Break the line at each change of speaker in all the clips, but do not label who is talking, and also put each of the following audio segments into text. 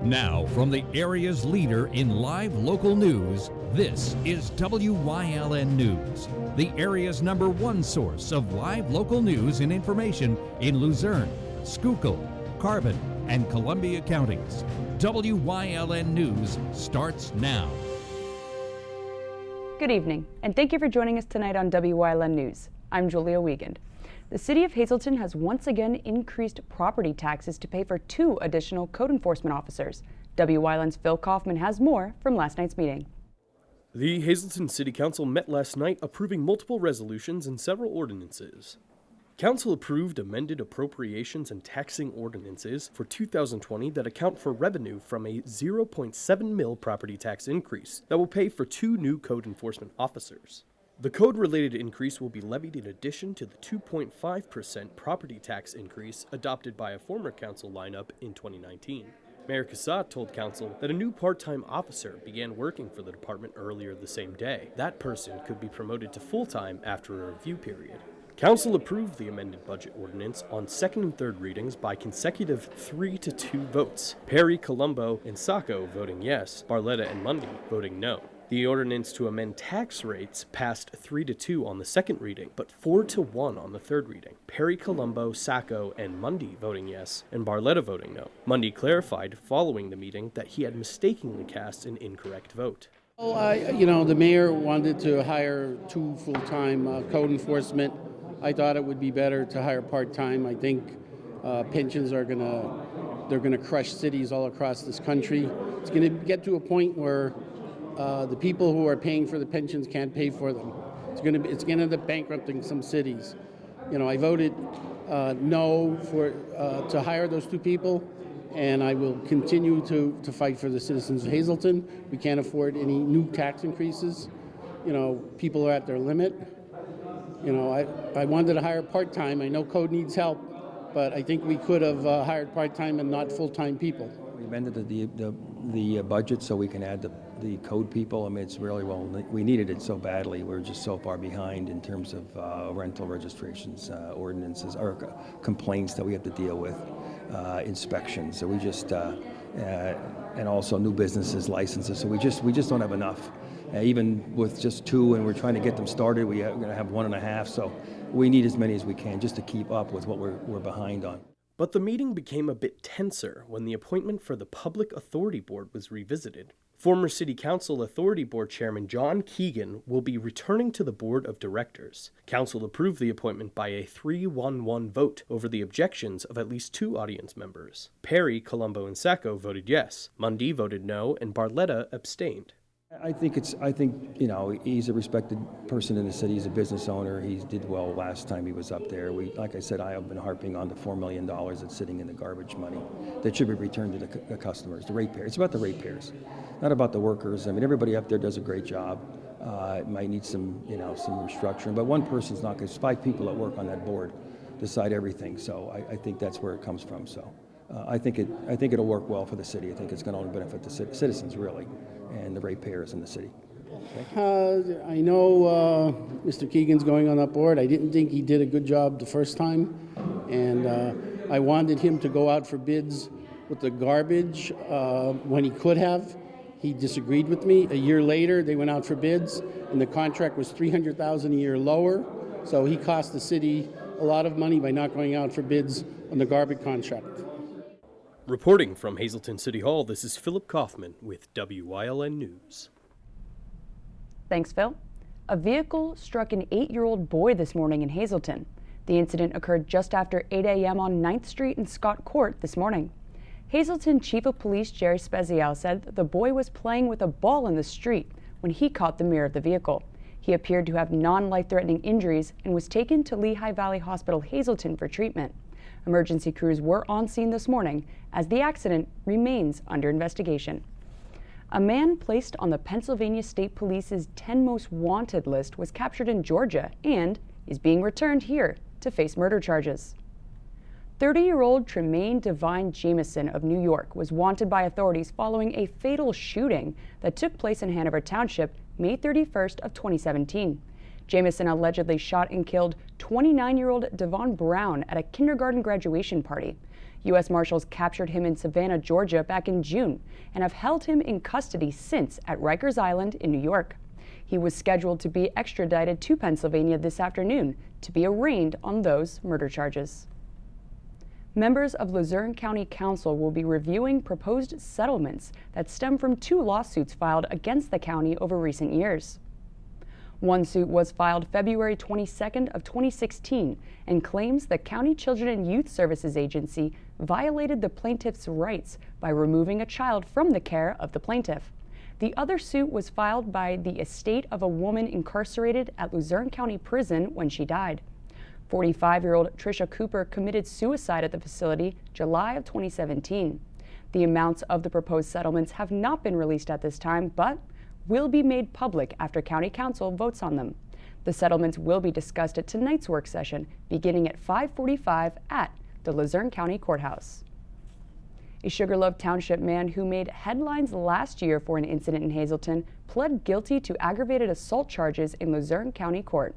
Now, from the area's leader in live local news, this is WYLN News, the area's #1 source of live local news and information in Luzerne, Schuylkill, Carbon, and Columbia counties. WYLN News starts now.
Good evening, and thank you for joining us tonight on WYLN News. I'm Julia Wiegand. The City of Hazleton has once again increased property taxes to pay for 2 additional code enforcement officers. WYLN's Phil Kaufman has more from last night's meeting.
The Hazleton City Council met last night approving multiple resolutions and several ordinances. Council approved amended appropriations and taxing ordinances for 2020 that account for revenue from a 0.7 mil property tax increase that will pay for 2 new code enforcement officers. The code-related increase will be levied in addition to the 2.5% property tax increase adopted by a former council lineup in 2019. Mayor Cassatt told council that a new part-time officer began working for the department earlier the same day. That person could be promoted to full-time after a review period. Council approved the amended budget ordinance on second and third readings by consecutive 3-2 votes. Perry, Colombo, and Sacco voting yes, Barletta and Mundy voting no. The ordinance to amend tax rates passed 3-2 on the second reading, but 4-1 on the third reading. Perry, Colombo, Sacco, and Mundy voting yes, and Barletta voting no. Mundy clarified following the meeting that he had mistakenly cast an incorrect vote.
Well, the mayor wanted to hire 2 full-time code enforcement. I thought it would be better to hire part-time. I think pensions are gonna crush cities all across this country. It's gonna get to a point where the people who are paying for the pensions can't pay for them. It's going to end up bankrupting some cities. I voted no to hire those 2 people, and I will continue to fight for the citizens of Hazleton. We can't afford any new tax increases. People are at their limit. I wanted to hire part-time. I know code needs help, but I think we could have hired part-time and not full-time people.
We amended the budget so we can add the code people. I mean, it's really, we needed it so badly. We're just so far behind in terms of rental registrations, ordinances, or complaints that we have to deal with, inspections. So we just, and also new businesses, licenses. So we just don't have enough. Even with just 2, and we're trying to get them started, we're going to have 1.5. So we need as many as we can just to keep up with what we're behind on.
But the meeting became a bit tenser when the appointment for the Public Authority Board was revisited. Former City Council Authority Board Chairman John Keegan will be returning to the Board of Directors. Council approved the appointment by a 3-1-1 vote over the objections of at least 2 audience members. Perry, Colombo, and Sacco voted yes. Mundy voted no, and Barletta abstained.
I think he's a respected person in the city. He's a business owner. He did well last time he was up there. Like I said, I have been harping on the $4 million that's sitting in the garbage money that should be returned to the customers, the ratepayers. It's about the ratepayers, not about the workers. I mean, everybody up there does a great job. It might need some restructuring, but one person's not going to. 5 people that work on that board decide everything. So I think that's where it comes from. So I think it'll work well for the city. I think it's going to only benefit the citizens really, and the ratepayers in the city. Okay.
I know Mr. Keegan's going on that board. I didn't think he did a good job the first time, and I wanted him to go out for bids with the garbage when he could have. He disagreed with me. A year later, they went out for bids, and the contract was $300,000 a year lower, so he cost the city a lot of money by not going out for bids on the garbage contract.
Reporting from Hazleton City Hall, this is Philip Kaufman with WYLN News.
Thanks, Phil. A vehicle struck an 8-year-old boy this morning in Hazleton. The incident occurred just after 8 a.m. on 9th Street and Scott Court this morning. Hazleton Chief of Police Jerry Spezial said that the boy was playing with a ball in the street when he caught the mirror of the vehicle. He appeared to have non-life-threatening injuries and was taken to Lehigh Valley Hospital Hazleton for treatment. Emergency crews were on scene this morning as the accident remains under investigation. A man placed on the Pennsylvania State Police's 10 most wanted list was captured in Georgia and is being returned here to face murder charges. 30-year-old Tremaine Devine Jameson of New York was wanted by authorities following a fatal shooting that took place in Hanover Township May 31st of 2017. Jameson allegedly shot and killed 29-year-old Devon Brown at a kindergarten graduation party. U.S. Marshals captured him in Savannah, Georgia back in June and have held him in custody since at Rikers Island in New York. He was scheduled to be extradited to Pennsylvania this afternoon to be arraigned on those murder charges. Members of Luzerne County Council will be reviewing proposed settlements that stem from 2 lawsuits filed against the county over recent years. One suit was filed February 22nd of 2016 and claims the County Children and Youth Services Agency violated the plaintiff's rights by removing a child from the care of the plaintiff. The other suit was filed by the estate of a woman incarcerated at Luzerne County Prison when she died. 45-year-old Tricia Cooper committed suicide at the facility July of 2017. The amounts of the proposed settlements have not been released at this time, but will be made public after County Council votes on them. The settlements will be discussed at tonight's work session, beginning at 5:45 at the Luzerne County Courthouse. A Sugarloaf Township man who made headlines last year for an incident in Hazleton pled guilty to aggravated assault charges in Luzerne County Court.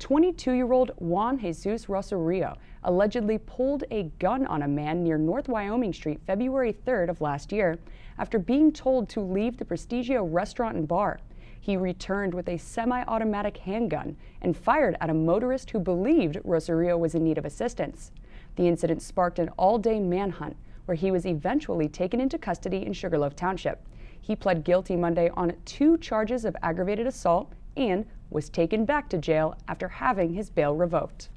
22-year-old Juan Jesus Rosario allegedly pulled a gun on a man near North Wyoming Street February 3rd of last year after being told to leave the Prestigio restaurant and bar. He returned with a semi-automatic handgun and fired at a motorist who believed Rosario was in need of assistance. The incident sparked an all-day manhunt where he was eventually taken into custody in Sugarloaf Township. He pled guilty Monday on 2 charges of aggravated assault and was taken back to jail after having his bail revoked.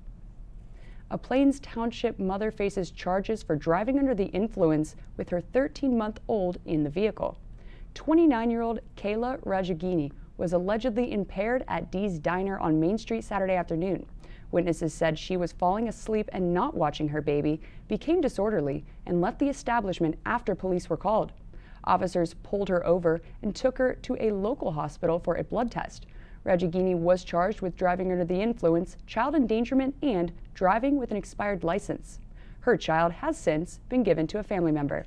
A Plains Township mother faces charges for driving under the influence with her 13-month-old in the vehicle. 29-year-old Kayla Rajagini was allegedly impaired at Dee's Diner on Main Street Saturday afternoon. Witnesses said she was falling asleep and not watching her baby, became disorderly, and left the establishment after police were called. Officers pulled her over and took her to a local hospital for a blood test. Rajagini was charged with driving under the influence, child endangerment, and driving with an expired license. Her child has since been given to a family member.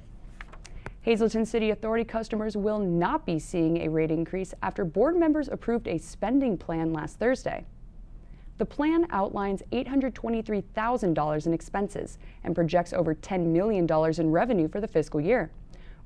Hazleton City Authority customers will not be seeing a rate increase after board members approved a spending plan last Thursday. The plan outlines $823,000 in expenses and projects over $10 million in revenue for the fiscal year.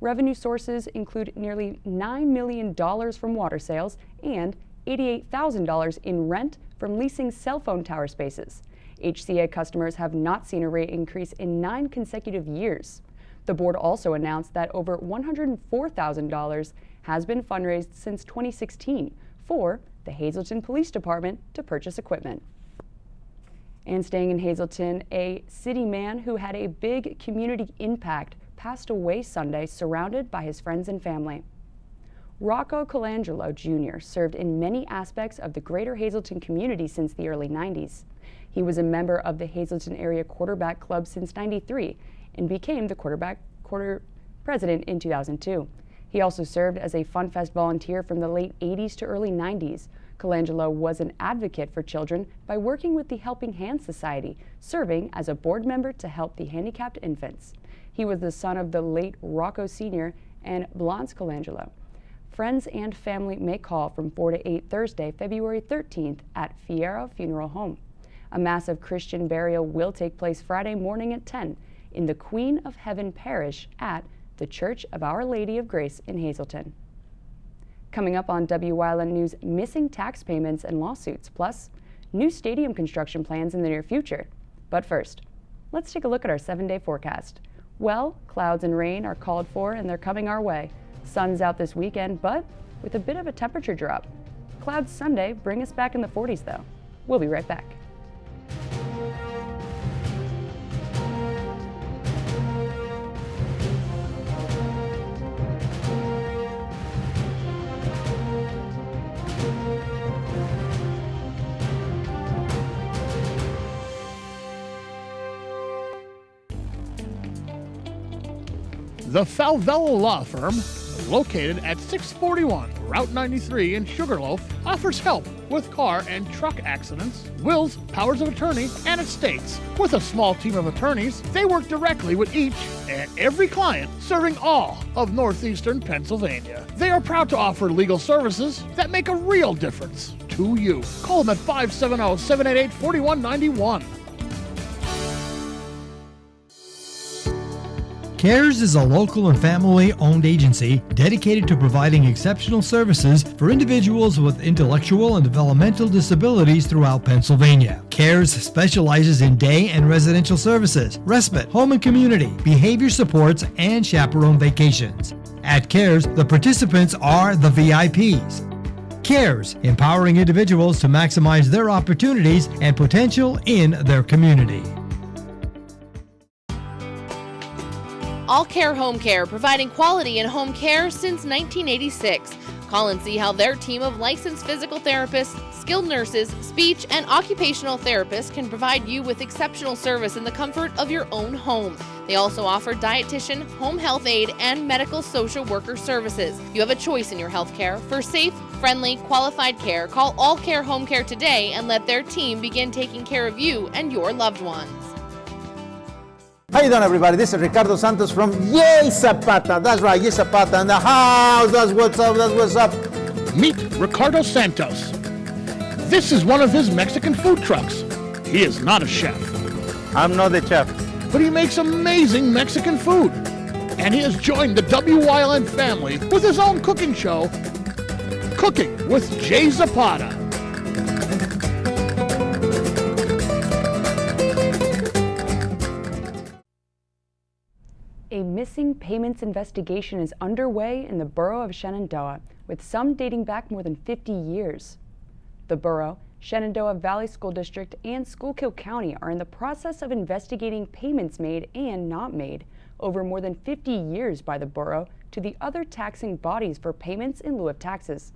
Revenue sources include nearly $9 million from water sales and $88,000 in rent from leasing cell phone tower spaces. HCA customers have not seen a rate increase in 9 consecutive years. The board also announced that over $104,000 has been fundraised since 2016 for the Hazleton Police Department to purchase equipment. And staying in Hazleton, a city man who had a big community impact passed away Sunday, surrounded by his friends and family. Rocco Colangelo Jr. served in many aspects of the greater Hazleton community since the early 90s. He was a member of the Hazleton Area Quarterback Club since '93 and became the quarter president in 2002. He also served as a Fun Fest volunteer from the late 80s to early 90s. Colangelo was an advocate for children by working with the Helping Hands Society, serving as a board member to help the handicapped infants. He was the son of the late Rocco Sr. and Blanche Colangelo. Friends and family may call from 4 to 8 Thursday, February 13th at Fierro Funeral Home. A massive Christian burial will take place Friday morning at 10 in the Queen of Heaven Parish at the Church of Our Lady of Grace in Hazleton. Coming up on Wyln News, missing tax payments and lawsuits, plus new stadium construction plans in the near future. But first, let's take a look at our 7-day forecast. Well, clouds and rain are called for and they're coming our way. Sun's out this weekend, but with a bit of a temperature drop. Clouds Sunday bring us back in the 40s though. We'll be right back.
The Falvella Law Firm, located at 641 Route 93 in Sugarloaf, offers help with car and truck accidents, wills, powers of attorney, and estates. With a small team of attorneys, they work directly with each and every client, serving all of northeastern Pennsylvania. They are proud to offer legal services that make a real difference to you. Call them at 570-788-4191.
CARES is a local and family-owned agency dedicated to providing exceptional services for individuals with intellectual and developmental disabilities throughout Pennsylvania. CARES specializes in day and residential services, respite, home and community, behavior supports, and chaperone vacations. At CARES, the participants are the VIPs. CARES, empowering individuals to maximize their opportunities and potential in their community.
All Care Home Care, providing quality in home care since 1986. Call and see how their team of licensed physical therapists, skilled nurses, speech, and occupational therapists can provide you with exceptional service in the comfort of your own home. They also offer dietitian, home health aide, and medical social worker services. You have a choice in your health care. For safe, friendly, qualified care, call All Care Home Care today and let their team begin taking care of you and your loved ones.
How you doing, everybody? This is Ricardo Santos from Yay Zapata. That's right, Yay Zapata in the house. That's what's up, that's what's up.
Meet Ricardo Santos. This is one of his Mexican food trucks. He is not a chef,
I'm not the chef.
but he makes amazing Mexican food. And he has joined the Wyln family with his own cooking show, Cooking with Jay Zapata.
A missing payments investigation is underway in the borough of Shenandoah, with some dating back more than 50 years. The borough, Shenandoah Valley School District, and Schuylkill County are in the process of investigating payments made and not made over more than 50 years by the borough to the other taxing bodies for payments in lieu of taxes.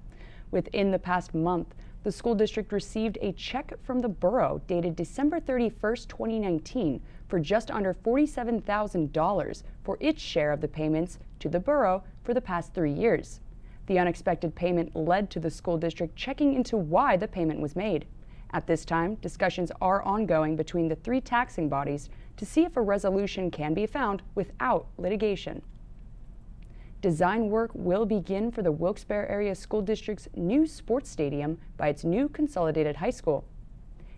Within the past month, the school district received a check from the borough dated December 31st, 2019 for just under $47,000 for its share of the payments to the borough for the past 3 years. The unexpected payment led to the school district checking into why the payment was made. At this time, discussions are ongoing between the three taxing bodies to see if a resolution can be found without litigation. Design work will begin for the Wilkes-Barre Area School District's new sports stadium by its new consolidated high school.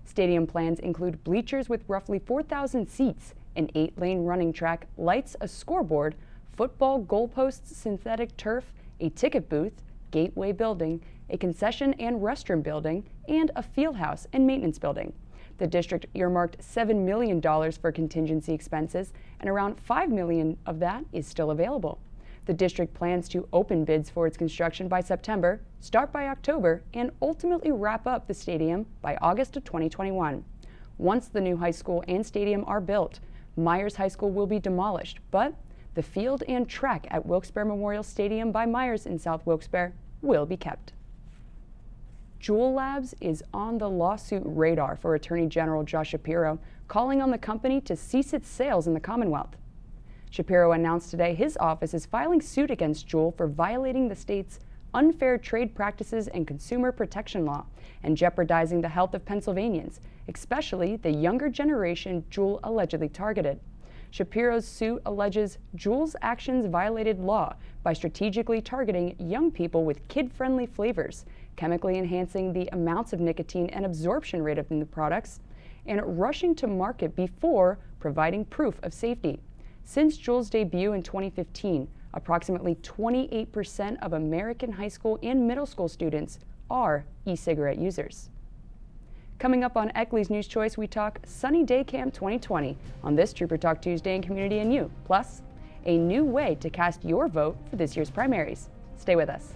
Stadium plans include bleachers with roughly 4,000 seats, an 8-lane running track, lights, a scoreboard, football goalposts, synthetic turf, a ticket booth, gateway building, a concession and restroom building, and a field house and maintenance building. The district earmarked $7 million for contingency expenses, and around $5 million of that is still available. The district plans to open bids for its construction by September, start by October, and ultimately wrap up the stadium by August of 2021. Once the new high school and stadium are built, Myers High School will be demolished, but the field and track at Wilkes-Barre Memorial Stadium by Myers in South Wilkes-Barre will be kept. Juul Labs is on the lawsuit radar for Attorney General Josh Shapiro, calling on the company to cease its sales in the Commonwealth. Shapiro announced today his office is filing suit against Juul for violating the state's unfair trade practices and consumer protection law and jeopardizing the health of Pennsylvanians, especially the younger generation Juul allegedly targeted. Shapiro's suit alleges Juul's actions violated law by strategically targeting young people with kid-friendly flavors, chemically enhancing the amounts of nicotine and absorption rate of the products, and rushing to market before providing proof of safety. Since Juul's debut in 2015, approximately 28% of American high school and middle school students are e-cigarette users. Coming up on Eckley's News Choice, we talk Sunny Day Camp 2020 on this Trooper Talk Tuesday in Community and You, plus a new way to cast your vote for this year's primaries. Stay with us.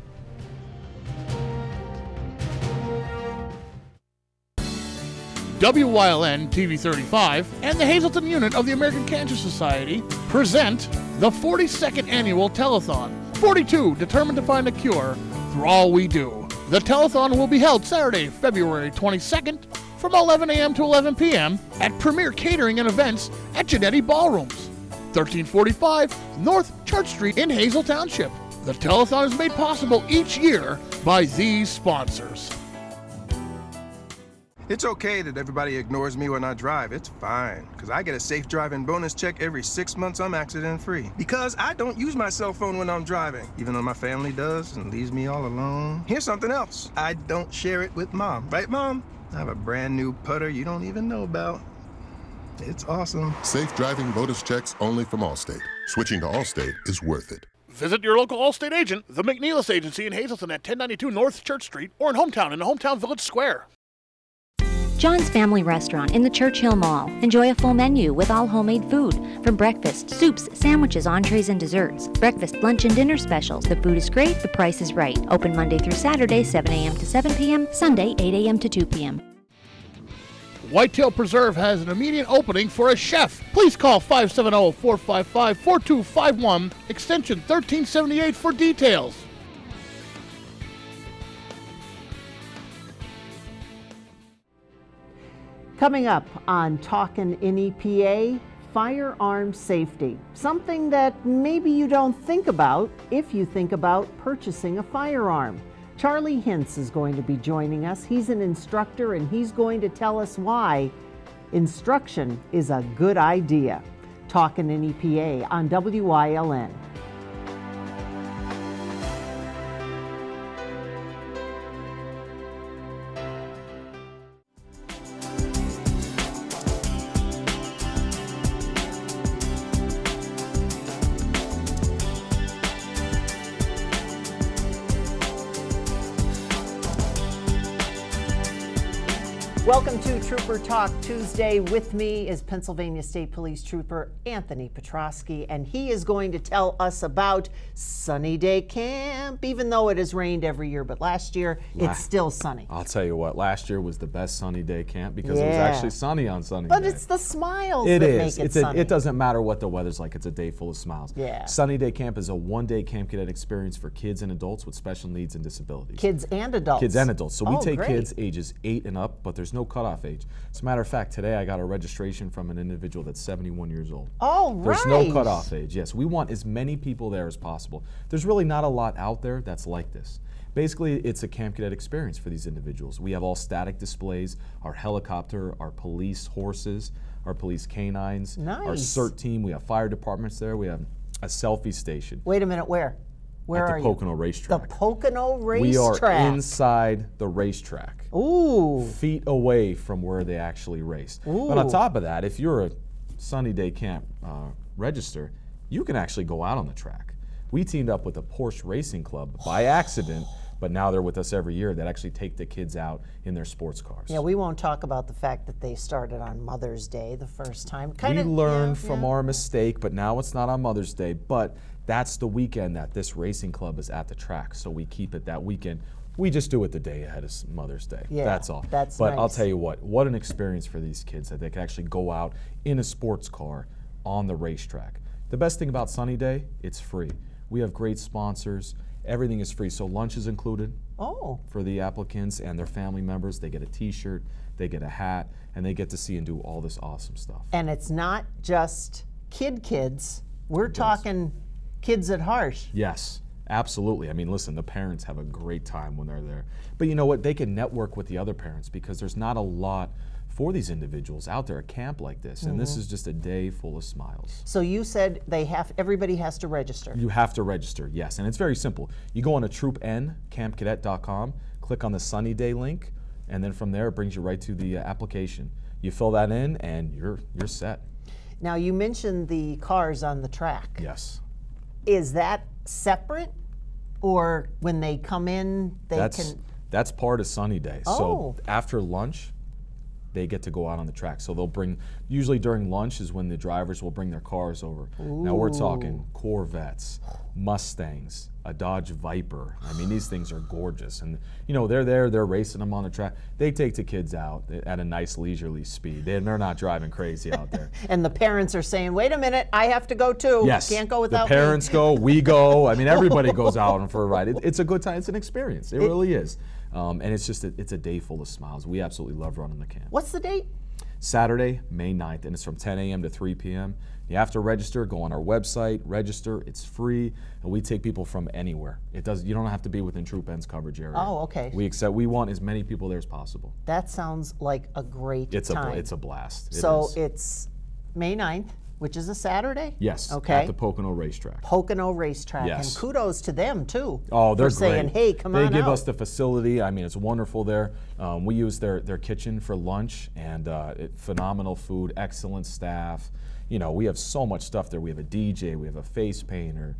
Wyln TV 35 and the Hazleton unit of the American Cancer Society present the 42nd annual telethon. 42 determined to find a cure through all we do. The telethon will be held Saturday, February 22nd from 11 a.m. to 11 p.m. at Premier Catering and Events at Genetti Ballrooms, 1345 North Church Street in Hazel Township. The telethon is made possible each year by these sponsors.
It's okay that everybody ignores me when I drive. It's fine, because I get a safe driving bonus check every 6 months I'm accident-free. Because I don't use my cell phone when I'm driving, even though my family does and leaves me all alone. Here's something else. I don't share it with Mom. Right, Mom? I have a brand new putter you don't even know about. It's awesome.
Safe driving bonus checks only from Allstate. Switching to Allstate is worth it.
Visit your local Allstate agent, the McNeilis Agency in Hazleton at 1092 North Church Street, or in Hometown in the Hometown Village Square.
John's Family Restaurant in the Churchill Mall. Enjoy a full menu with all homemade food. From breakfast, soups, sandwiches, entrees, and desserts. Breakfast, lunch, and dinner specials. The food is great, the price is right. Open Monday through Saturday, 7 a.m. to 7 p.m., Sunday, 8 a.m. to 2 p.m.
Whitetail Preserve has an immediate opening for a chef. Please call 570-455-4251, extension 1378 for details.
Coming up on Talkin' in EPA, firearm safety. Something that maybe you don't think about if you think about purchasing a firearm. Charlie Hintz is going to be joining us. He's an instructor and he's going to tell us why instruction is a good idea. Talkin' in EPA on WYLN. Welcome to Trooper Talk Tuesday. With me is Pennsylvania State Police Trooper Anthony Petrosky, and he is going to tell us about Sunny Day Camp, even though it has rained every year, but last year it's still sunny.
I'll tell you what, last year was the best Sunny Day Camp because it was actually sunny on Sunny Day.
But it's the smiles that make it sunny.
It doesn't matter what the weather's like, it's a day full of smiles.
Yeah.
Sunny Day Camp is a one-day Camp Cadet experience for kids and adults with special needs and disabilities.
Kids and adults?
Kids and adults. So we take
great.
kids ages 8 and up, but there's no cutoff age. As a matter of fact, today I got a registration from an individual that's 71 years old.
Oh, right.
There's no cutoff age. Yes, we want as many people there as possible. There's really not a lot out there that's like this. Basically, it's a Camp Cadet experience for these individuals. We have all static displays, our helicopter, our police horses, our police canines, our CERT team. We have fire departments there. We have a selfie station.
Wait a minute, where? Where are you?
At the Pocono Racetrack.
The Pocono Racetrack.
We are inside the racetrack.
Ooh.
Feet away from where they actually race.
Ooh.
But on top of that, if you're a Sunny Day Camp register, you can actually go out on the track. We teamed up with the Porsche Racing Club by accident, but now they're with us every year that actually take the kids out in their sports cars.
Yeah, we won't talk about the fact that they started on Mother's Day the first time.
We learned from our mistake, but now it's not on Mother's Day. But that's the weekend that this racing club is at the track, so we keep it that weekend. We just do it the day ahead of Mother's Day.
Yeah,
that's all.
But
nice. I'll tell you what an experience for these kids that they can actually go out in a sports car on the racetrack. The best thing about Sunny Day, it's free. We have great sponsors. Everything is free, so lunch is included for the applicants and their family members. They get a t-shirt, they get a hat, and they get to see and do all this awesome stuff.
And it's not just kids. We're talking kids at heart.
Yes, absolutely. I mean, listen, the parents have a great time when they're there. But you know what? They can network with the other parents because there's not a lot for these individuals out there at camp like this, and this is just a day full of smiles.
So you said everybody has to register.
You have to register, yes, and it's very simple. You go on to troopncampcadet.com, click on the Sunny Day link, and then from there it brings you right to the application. You fill that in, and you're set.
Now you mentioned the cars on the track.
Yes.
Is that separate, or when they come in,
That's part of Sunny Day.
Oh.
So after lunch, they get to go out on the track. So they'll bring, usually during lunch is when the drivers will bring their cars over.
Ooh.
Now we're talking Corvettes, Mustangs, a Dodge Viper. I mean, these things are gorgeous. And you know, they're there, they're racing them on the track. They take the kids out at a nice leisurely speed. They're not driving crazy out there.
And the parents are saying, wait a minute, I have to go too.
Yes.
Can't go without
the parents go, we go. I mean, everybody goes out for a ride. It's a good time. It's an experience. It really is. And it's just, it's a day full of smiles. We absolutely love running the camp.
What's the date?
Saturday, May 9th, and it's from 10 a.m. to 3 p.m. You have to register, go on our website, register, it's free, and we take people from anywhere. You don't have to be within Troop N's coverage area.
Oh, okay.
We want as many people there as possible.
That sounds like a great time.
It's a blast.
So it's May 9th, which is a Saturday?
Yes,
okay.
at the Pocono Racetrack.
Pocono Racetrack.
Yes.
And kudos to them, too.
Oh, they're
for saying,
great.
hey, come on
They give
out.
us the facility. I mean, it's wonderful there. We use their kitchen for lunch, and phenomenal food, excellent staff. You know, we have so much stuff there. We have a DJ, we have a face painter,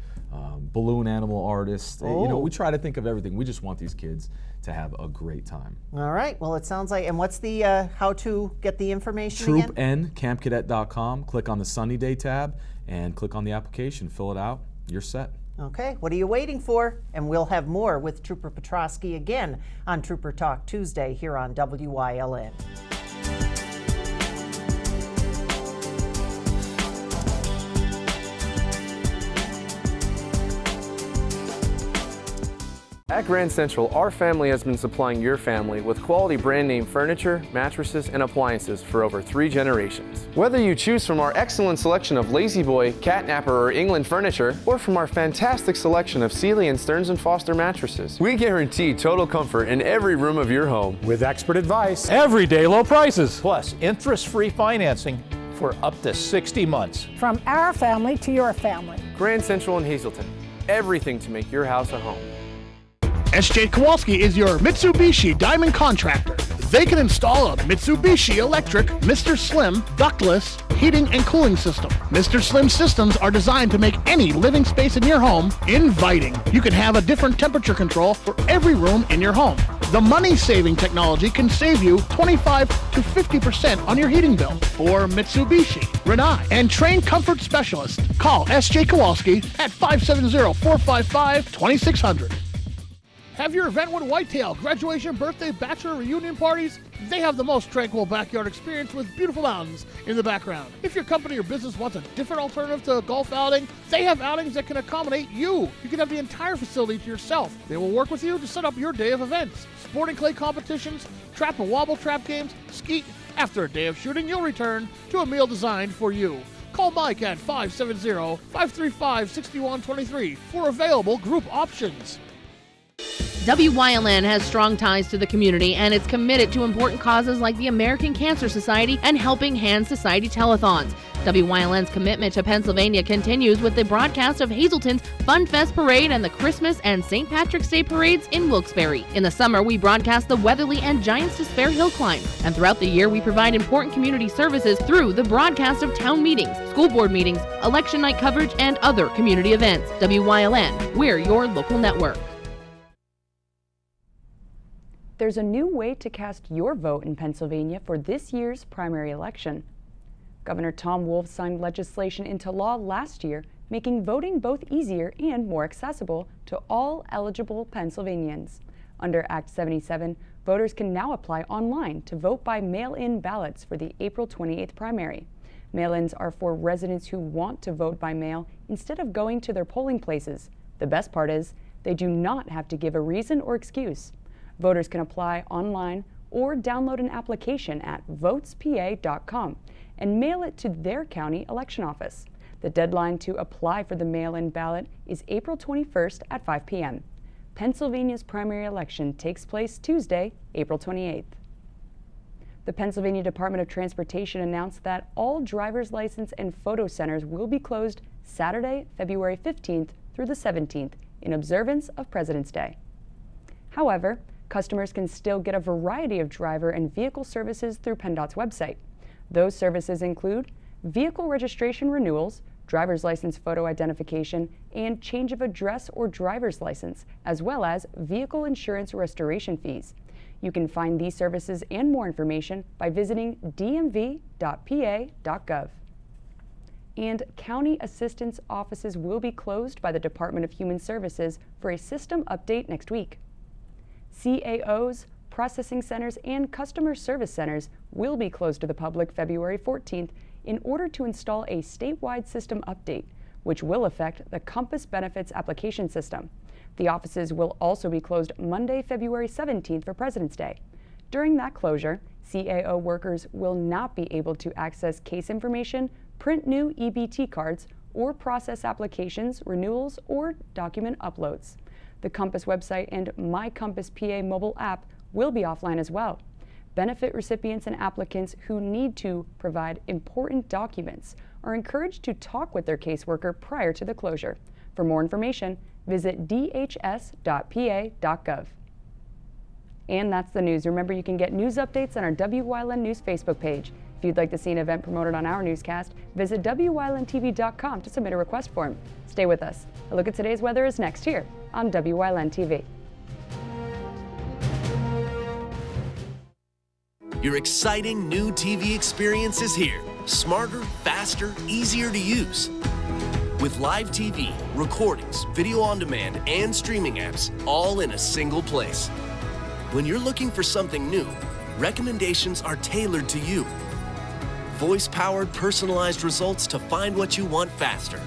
balloon animal artist. You know, we try to think of everything. We just want these kids to have a great time.
All right. Well, it sounds like, and what's the, how to get the information again?
TroopNCampCadet.com. Click on the Sunny Day tab and click on the application. Fill it out. You're set.
Okay, what are you waiting for? And we'll have more with Trooper Petrosky again on Trooper Talk Tuesday here on WYLN.
At Grand Central, our family has been supplying your family with quality brand name furniture, mattresses, and appliances for over 3 generations. Whether you choose from our excellent selection of Lazy Boy, Catnapper, or England furniture, or from our fantastic selection of Sealy and Stearns & Foster mattresses, we guarantee total comfort in every room of your home.
With expert advice, everyday low prices,
plus interest-free financing for up to 60 months.
From our family to your family.
Grand Central in Hazleton. Everything to make your house a home.
S.J. Kowalski is your Mitsubishi Diamond contractor. They can install a Mitsubishi electric Mr. Slim ductless heating and cooling system. Mr. Slim systems are designed to make any living space in your home inviting. You can have a different temperature control for every room in your home. The money-saving technology can save you 25 to 50% on your heating bill. For Mitsubishi, Rinnai, and trained comfort specialists, call S.J. Kowalski at 570-455-2600. Have your event with Whitetail, graduation, birthday, bachelor, reunion parties? They have the most tranquil backyard experience with beautiful mountains in the background. If your company or business wants a different alternative to a golf outing, they have outings that can accommodate you. You can have the entire facility to yourself. They will work with you to set up your day of events. Sporting clay competitions, trap and wobble trap games, skeet. After a day of shooting, you'll return to a meal designed for you. Call Mike at 570-535-6123 for available group options.
WYLN has strong ties to the community and it's committed to important causes like the American Cancer Society and Helping Hands Society telethons. WYLN's commitment to Pennsylvania continues with the broadcast of Hazleton's Fun Fest Parade and the Christmas and St. Patrick's Day parades in Wilkes-Barre. In the summer, we broadcast the Weatherly and Giants to Spare Hill Climb. And throughout the year, we provide important community services through the broadcast of town meetings, school board meetings, election night coverage, and other community events. WYLN, we're your local network.
There's a new way to cast your vote in Pennsylvania for this year's primary election. Governor Tom Wolf signed legislation into law last year, making voting both easier and more accessible to all eligible Pennsylvanians. Under Act 77, voters can now apply online to vote by mail-in ballots for the April 28th primary. Mail-ins are for residents who want to vote by mail instead of going to their polling places. The best part is, they do not have to give a reason or excuse. Voters can apply online or download an application at votespa.com and mail it to their county election office. The deadline to apply for the mail-in ballot is April 21st at 5 p.m. Pennsylvania's primary election takes place Tuesday, April 28th. The Pennsylvania Department of Transportation announced that all driver's license and photo centers will be closed Saturday, February 15th through the 17th in observance of President's Day. However, customers can still get a variety of driver and vehicle services through PennDOT's website. Those services include vehicle registration renewals, driver's license photo identification, and change of address or driver's license, as well as vehicle insurance restoration fees. You can find these services and more information by visiting dmv.pa.gov. And county assistance offices will be closed by the Department of Human Services for a system update next week. CAOs, processing centers, and customer service centers will be closed to the public February 14th in order to install a statewide system update, which will affect the Compass Benefits application system. The offices will also be closed Monday, February 17th for President's Day. During that closure, CAO workers will not be able to access case information, print new EBT cards, or process applications, renewals, or document uploads. The Compass website and My Compass PA mobile app will be offline as well. Benefit recipients and applicants who need to provide important documents are encouraged to talk with their caseworker prior to the closure. For more information, visit dhs.pa.gov. And that's the news. Remember, you can get news updates on our WYLN News Facebook page. If you'd like to see an event promoted on our newscast, visit WYLNTV.com to submit a request form. Stay with us. A look at today's weather is next here on WYLN TV.
Your exciting new TV experience is here. Smarter, faster, easier to use. With live TV, recordings, video on demand, and streaming apps, all in a single place. When you're looking for something new, recommendations are tailored to you. Voice-powered, personalized results to find what you want faster.